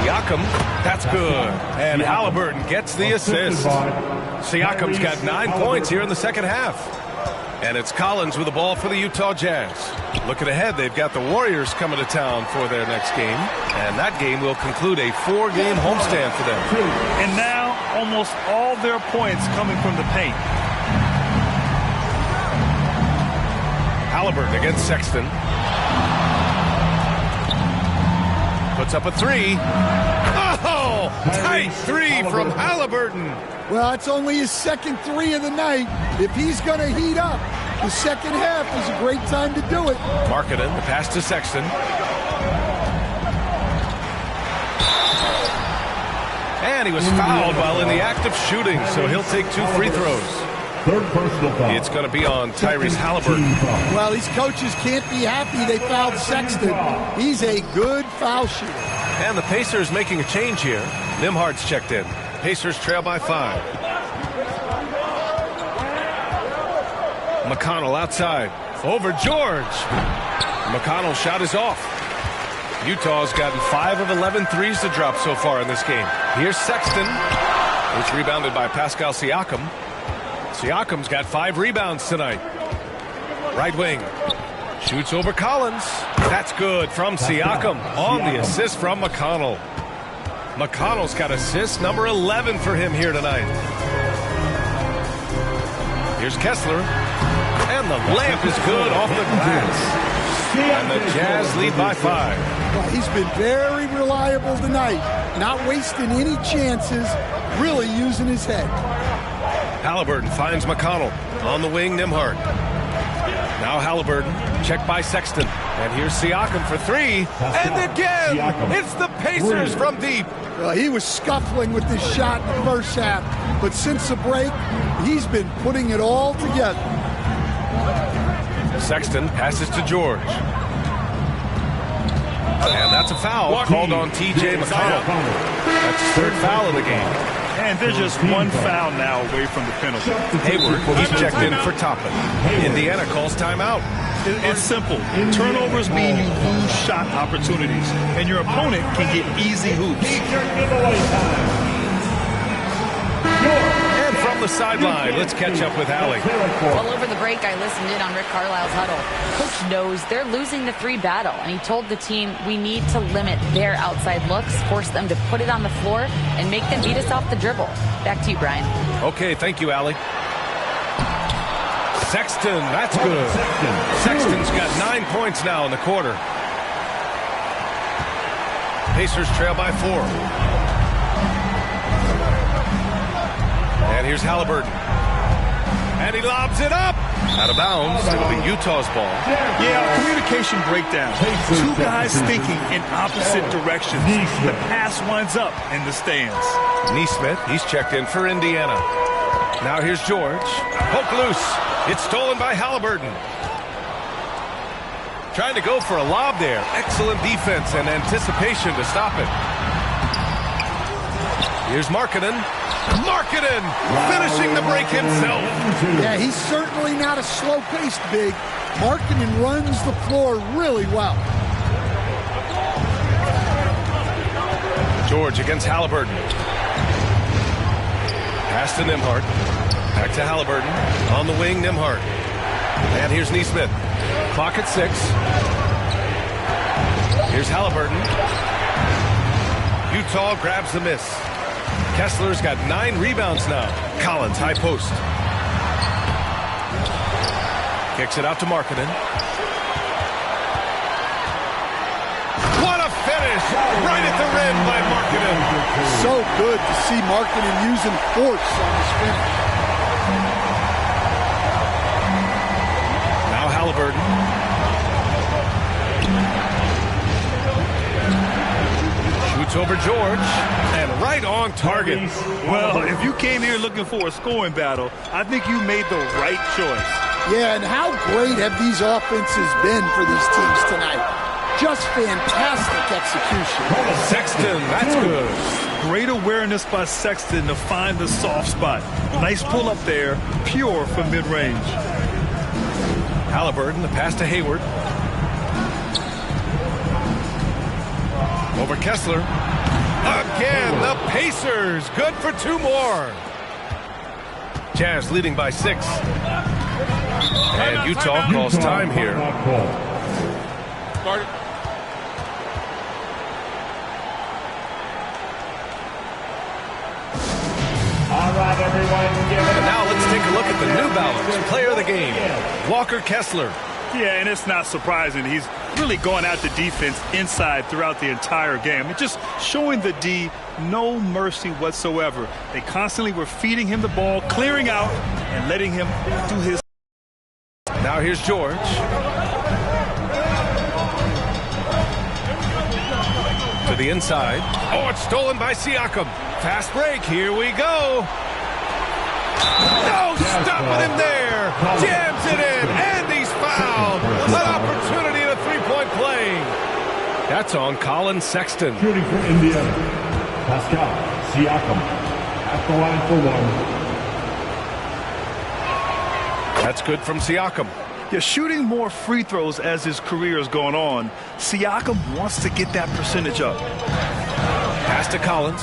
Siakam, that's good. And Halliburton gets the assist. Siakam's got 9 points here in the second half. And it's Collins with the ball for the Utah Jazz. Looking ahead, they've got the Warriors coming to town for their next game. And that game will conclude a 4-game homestand for them. And now, almost all their points coming from the paint. Halliburton against Sexton. Puts up a 3. Oh! Tight 3 from Halliburton. Well, it's only his second 3 of the night. If he's going to heat up, the second half is a great time to do it. Markkanen, the pass to Sexton. And he was fouled while in the act of shooting, so he'll take 2 free throws. Third personal foul. It's going to be on Tyrese Halliburton. Well, these coaches can't be happy they fouled Sexton. He's a good foul shooter. And the Pacers making a change here. Nimhard's checked in. Pacers trail by 5. McConnell outside. Over George. McConnell's shot is off. Utah's gotten 5 of 11 threes to drop so far in this game. Here's Sexton. It's rebounded by Pascal Siakam. Siakam's got 5 rebounds tonight. Right wing. Shoots over Collins. That's good from Siakam on the assist from McConnell. McConnell's got assist number 11 for him here tonight. Here's Kessler. And the layup is good off the glass. And the Jazz lead by 5. Well, he's been very reliable tonight. Not wasting any chances. Really using his head. Halliburton finds McConnell. On the wing, Nimhard. Now Halliburton, checked by Sexton. And here's Siakam for 3. And again, it's the Pacers from deep. Well, he was scuffling with this shot in the first half. But since the break, he's been putting it all together. Sexton passes to George. And that's a foul called on T.J. McConnell. That's his 3rd foul of the game. And they're just 1 foul now away from the penalty. Hayward, he's checked in for Toppin. Indiana calls timeout. It's simple. Turnovers mean you lose shot opportunities, and your opponent can get easy hoops. And from the sideline, let's catch up with Allie. Well, over the break, I listened in on Rick Carlisle's huddle. Coach knows they're losing the 3 battle, and he told the team, we need to limit their outside looks, force them to put it on the floor, and make them beat us off the dribble. Back to you, Brian. Okay, thank you, Allie. Sexton, that's good. Sexton's got 9 points now in the quarter. Pacers trail by 4. And here's Halliburton. And he lobs it up. Out of bounds. It'll be Utah's ball. Yeah, communication breakdown. 2 guys thinking in opposite directions. The pass winds up in the stands. Neesmith, he's checked in for Indiana. Now here's George. Poke loose. It's stolen by Halliburton. Trying to go for a lob there. Excellent defense and anticipation to stop it. Here's Markkanen. Markkanen finishing the break himself. Yeah, he's certainly not a slow-paced big. Markkanen runs the floor really well. George against Halliburton. Pass to Nimhard. Back to Halliburton. On the wing, Nimhard. And here's Neesmith. Clock at 6. Here's Halliburton. Utah grabs the miss. Kessler's got 9 rebounds now. Collins, high post. Kicks it out to Markkanen. What a finish! Right at the rim by Markkanen. So good to see Markkanen using force on his finish. Now Halliburton. Shoots over George, and right on target. Well, if you came here looking for a scoring battle, I think you made the right choice. Yeah, and how great have these offenses been for these teams tonight? Just fantastic execution. Sexton, that's good. Great awareness by Sexton to find the soft spot. Nice pull up there, pure from mid-range. Halliburton, the pass to Hayward. Over Kessler. Again, the Pacers. Good for 2 more. Jazz leading by 6. And Utah calls time here. Start it. All right, everyone. And now let's take a look at the New Balance player of the game, Walker Kessler. Yeah, and it's not surprising. He's really going out the defense inside throughout the entire game. And just showing the D no mercy whatsoever. They constantly were feeding him the ball, clearing out, and letting him do his. Now here's George. To the inside. Oh, it's stolen by Siakam. Fast break. Here we go. No, stopping him there. Jams it in, and he's fouled. An opportunity at a 3-point play. That's on Colin Sexton. Shooting for Indiana, Pascal Siakam at the line for 1. That's good from Siakam. Yeah, shooting more free throws as his career is going on. Siakam wants to get that percentage up. Pass to Collins.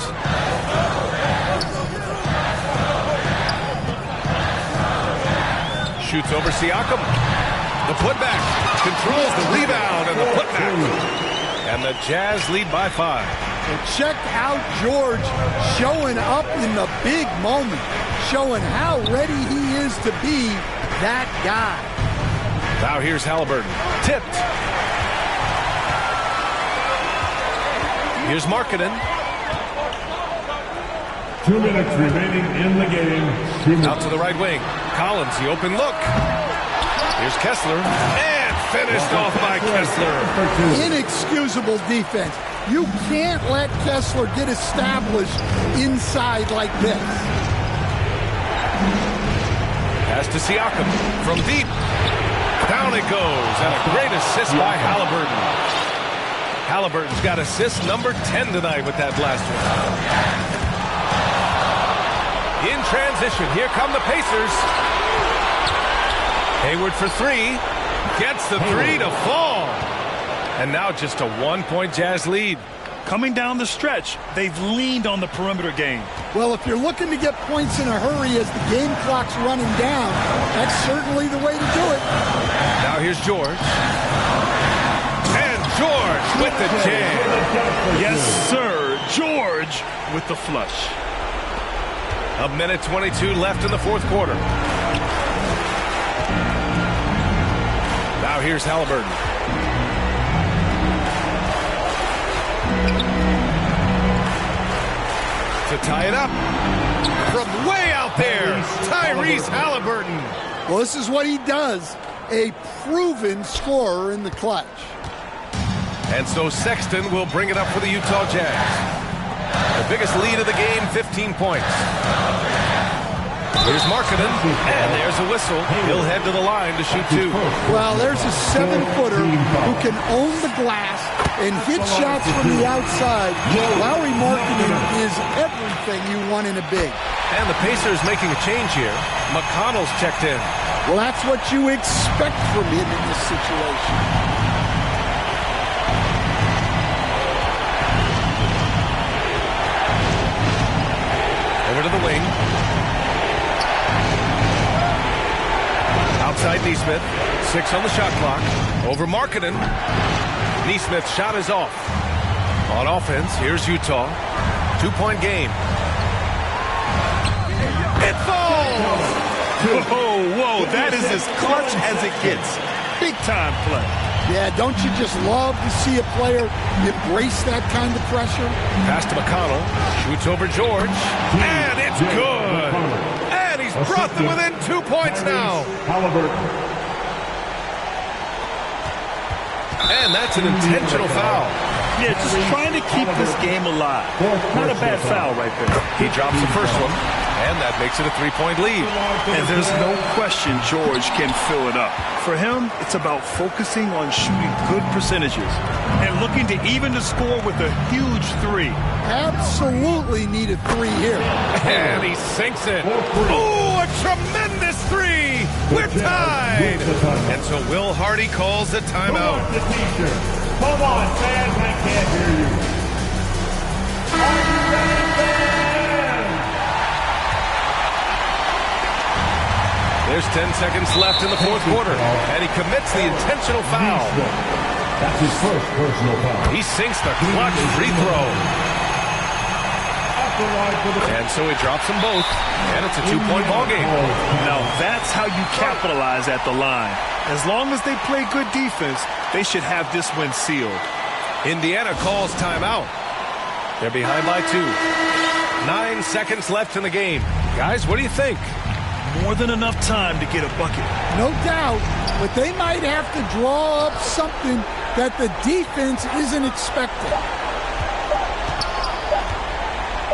Shoots over Siakam. The putback. Controls the rebound and the putback. And the Jazz lead by 5. And check out George showing up in the big moment. Showing how ready he is to be that guy. Now here's Halliburton. Tipped. Here's Markkanen. 2 minutes remaining in the game. Out to the right wing. Collins, the open look. Here's Kessler. And finished off by Kessler. Inexcusable defense. You can't let Kessler get established inside like this. Pass to Siakam. From deep. Down it goes. And a great assist by Halliburton. Halliburton's got assist number 10 tonight with that last one. In transition, here come the Pacers. Hayward for 3. Gets the 3 to fall. And now just a 1-point Jazz lead. Coming down the stretch, they've leaned on the perimeter game. Well, if you're looking to get points in a hurry as the game clock's running down, that's certainly the way to do it. Now here's George. And George with the jam. Yes, sir. George with the flush. A minute 22 left in the 4th quarter. Now here's Halliburton. To tie it up. From way out there, Tyrese Halliburton. Well, this is what he does. A proven scorer in the clutch. And so Sexton will bring it up for the Utah Jazz. The biggest lead of the game, 15 points. Here's Markkanen, and there's a whistle. He'll head to the line to shoot 2. Well, there's a 7-footer who can own the glass and hit shots from the outside. Lauri Markkanen is everything you want in a big. And the Pacers making a change here. McConnell's checked in. Well, that's what you expect from him in this situation. Over to the wing. Outside Neesmith. 6 on the shot clock. Over Markkanen. Neesmith's shot is off. On offense, here's Utah. 2-point game. Whoa, that is as clutch as it gets. Big time play. Yeah, don't you just love to see a player embrace that kind of pressure? Pass to McConnell. Shoots over George. And it's good. And he's brought them within 2 points now. And that's an intentional foul. Yeah, just trying to keep this game alive. Not a bad foul right there. He drops the first one, and that makes it a 3-point lead. And there's no question George can fill it up. For him, it's about focusing on shooting good percentages and looking to even the score with a huge 3. Absolutely need a 3 here. And he sinks it. Oh, a tremendous 3. We're tied. And so Will Hardy calls the timeout. Come on, fans, I can't hear you. Are you ready, fans? There's 10 seconds left in the fourth quarter, and he commits the intentional foul. That's his first personal foul. He sinks the clutch free throw. And so he drops them both, and it's a 2-point ball game. Now that's how you capitalize at the line. As long as they play good defense, they should have this win sealed. Indiana calls timeout. They're behind by 2. 9 seconds left in the game. Guys, what do you think? More than enough time to get a bucket. No doubt, but they might have to draw up something that the defense isn't expecting.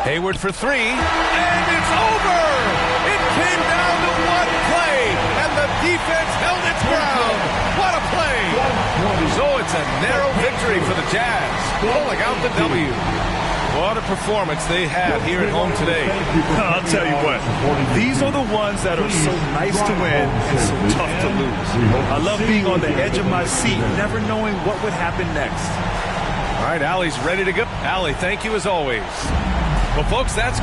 Hayward for 3, and it's over! It came down to one play, and the defense held its ground. What a play! So it's a narrow victory for the Jazz, pulling out the W. What a performance they had here at home today. I'll tell you what, these are the ones that are so nice to win and so tough to lose. I love being on the edge of my seat, never knowing what would happen next. All right, Allie's ready to go. Allie, thank you as always. Well, folks, that's